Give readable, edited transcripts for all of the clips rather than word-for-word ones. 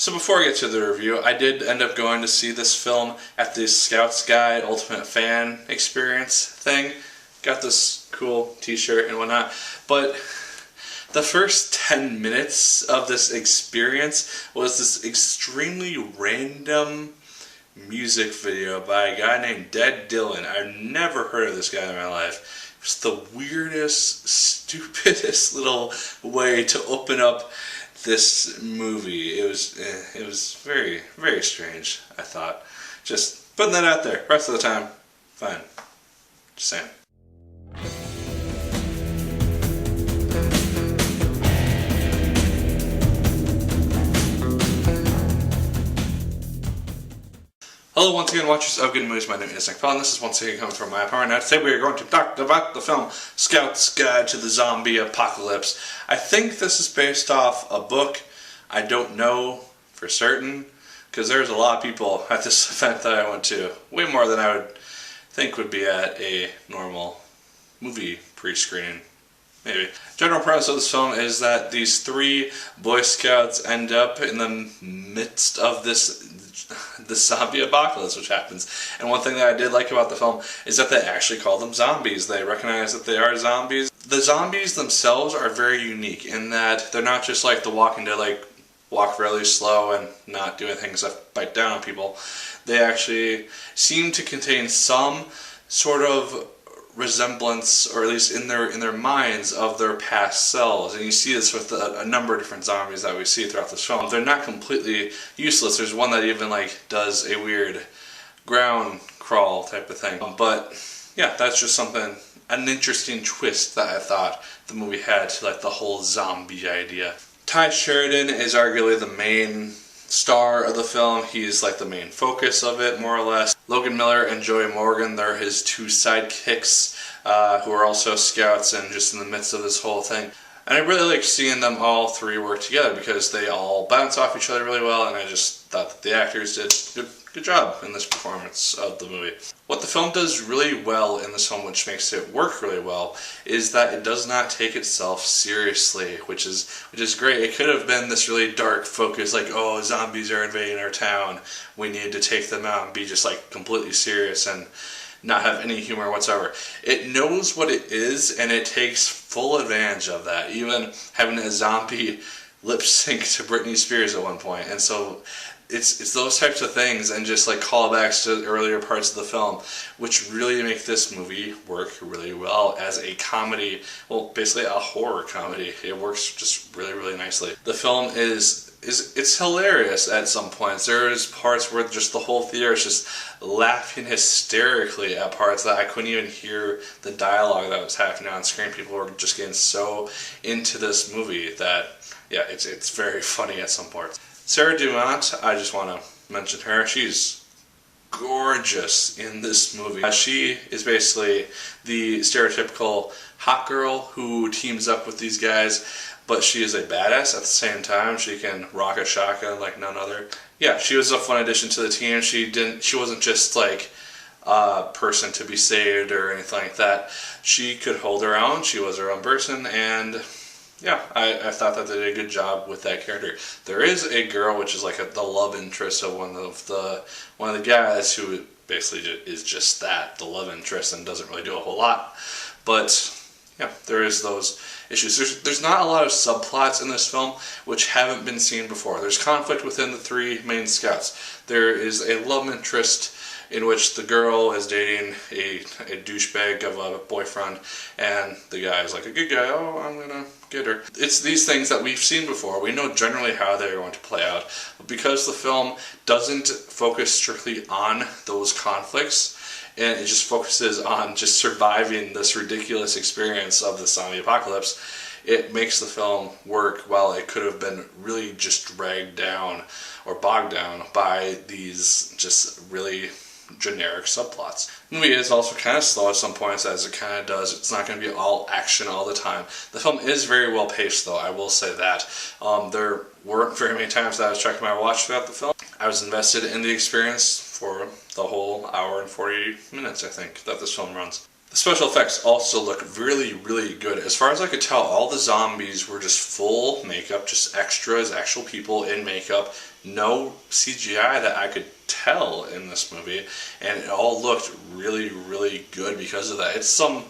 So before I get to the review, I did end up going to see this film at the Scouts Guide Ultimate Fan Experience thing. Got this cool t-shirt and whatnot. But the first 10 minutes of this experience was this extremely random music video by a guy named Dead Dylan. I've never heard of this guy in my life. It was the weirdest, stupidest little way to open up this movie. It was very, very strange, I thought. Just putting that out there. Rest of the time, fine. Just saying. Hello once again, watchers of Good Movies. My name is Nick Pell, and this is once again coming from my apartment. Now today we are going to talk about the film Scouts Guide to the Zombie Apocalypse. I think this is based off a book. I don't know for certain, because there's a lot of people at this event that I went to. Way more than I would think would be at a normal movie pre-screening. Maybe. General premise of this film is that these three Boy Scouts end up in the midst of this zombie apocalypse which happens. And one thing that I did like about the film is that they actually call them zombies. They recognize that they are zombies. The zombies themselves are very unique in that they're not just like The Walking Dead, like walk really slow and not do anything except bite down on people. They actually seem to contain some sort of resemblance, or at least in their minds, of their past selves. And you see this with a number of different zombies that we see throughout this film. They're not completely useless. There's one that even does a weird ground crawl type of thing. But yeah, that's just an interesting twist that I thought the movie had to the whole zombie idea. Ty Sheridan is arguably the main star of the film. He's the main focus of it, more or less. Logan Miller and Joey Morgan, they're his two sidekicks, who are also scouts and just in the midst of this whole thing. And I really like seeing them all three work together because they all bounce off each other really well, and I just thought that the actors did good job in this performance of the movie. What the film does really well in this film, which makes it work really well, is that it does not take itself seriously, which is great. It could have been this really dark focus, oh, zombies are invading our town, we need to take them out, and be just completely serious and not have any humor whatsoever. It knows what it is, and it takes full advantage of that, even having a zombie lip sync to Britney Spears at one point. And so it's those types of things and just callbacks to earlier parts of the film which really make this movie work really well as a comedy. Well, basically a horror comedy. It works just really, really nicely. The film it's hilarious at some points. There's parts where just the whole theater is just laughing hysterically at parts that I couldn't even hear the dialogue that was happening on screen. People were just getting so into this movie that, yeah, it's very funny at some parts. Sarah Dumont, I just want to mention her. She's gorgeous in this movie. She is basically the stereotypical hot girl who teams up with these guys, but she is a badass at the same time. She can rock a shotgun like none other. Yeah, she was a fun addition to the team. She wasn't just a person to be saved or anything like that. She could hold her own. She was her own person, and yeah, I thought that they did a good job with that character. There is a girl, which is the love interest of one of the guys, who basically is just that, the love interest, and doesn't really do a whole lot. But yeah, there is those issues. There's not a lot of subplots in this film which haven't been seen before. There's conflict within the three main scouts. There is a love interest in which the girl is dating a douchebag of a boyfriend, and the guy is a good guy, oh, I'm gonna get her. It's these things that we've seen before. We know generally how they're going to play out, but because the film doesn't focus strictly on those conflicts, and it just focuses on just surviving this ridiculous experience of the zombie apocalypse, it makes the film work while it could have been really just dragged down or bogged down by these just really generic subplots. The movie is also kind of slow at some points, as it kind of does. It's not going to be all action all the time. The film is very well paced, though, I will say that. There weren't very many times that I was checking my watch throughout the film. I was invested in the experience for the whole hour and 40 minutes, I think, that this film runs. The special effects also look really, really good. As far as I could tell, all the zombies were just full makeup, just extras, actual people in makeup. No CGI that I could tell in this movie, and it all looked really, really good because of that. It's some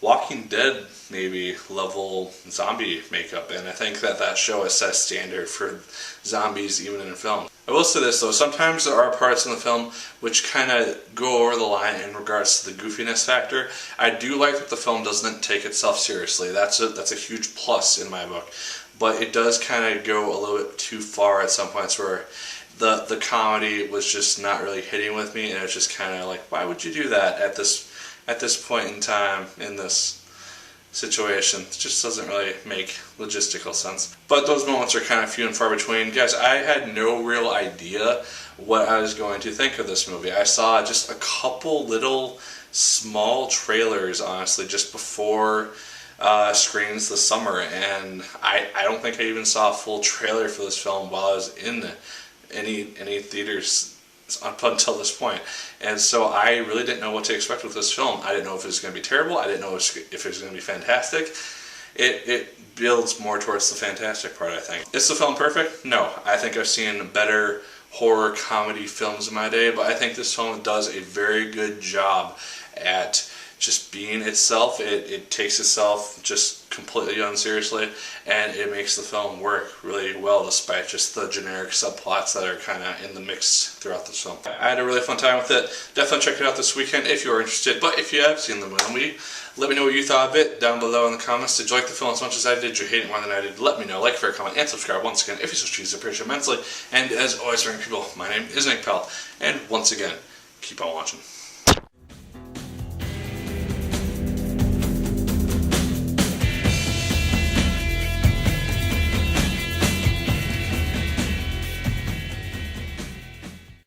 Walking Dead maybe level zombie makeup, and I think that show has set a standard for zombies even in film. I will say this though, sometimes there are parts in the film which kind of go over the line in regards to the goofiness factor. I do like that the film doesn't take itself seriously. That's a huge plus in my book, but it does kind of go a little bit too far at some points where the comedy was just not really hitting with me, and it's just kind of like, why would you do that at this point in time in this situation? It just doesn't really make logistical sense. But those moments are kind of few and far between. Guys, I had no real idea what I was going to think of this movie. I saw just a couple little small trailers, honestly, just before screens this summer, and I don't think I even saw a full trailer for this film while I was in any theaters up until this point. And so I really didn't know what to expect with this film. I didn't know if it was going to be terrible. I didn't know if it was going to be fantastic. It builds more towards the fantastic part, I think. Is the film perfect? No. I think I've seen better horror comedy films in my day, but I think this film does a very good job at just being itself. It takes itself just completely unseriously, and it makes the film work really well despite just the generic subplots that are kind of in the mix throughout this film. I had a really fun time with it. Definitely check it out this weekend if you're interested, but if you have seen the movie, let me know what you thought of it down below in the comments. Did you like the film as much as I did? Did you hate it more than I did? Let me know. Like, favorite, comment, and subscribe once again if you so choose. I appreciate it immensely. And as always, people, my name is Nick Pell, and once again, keep on watching.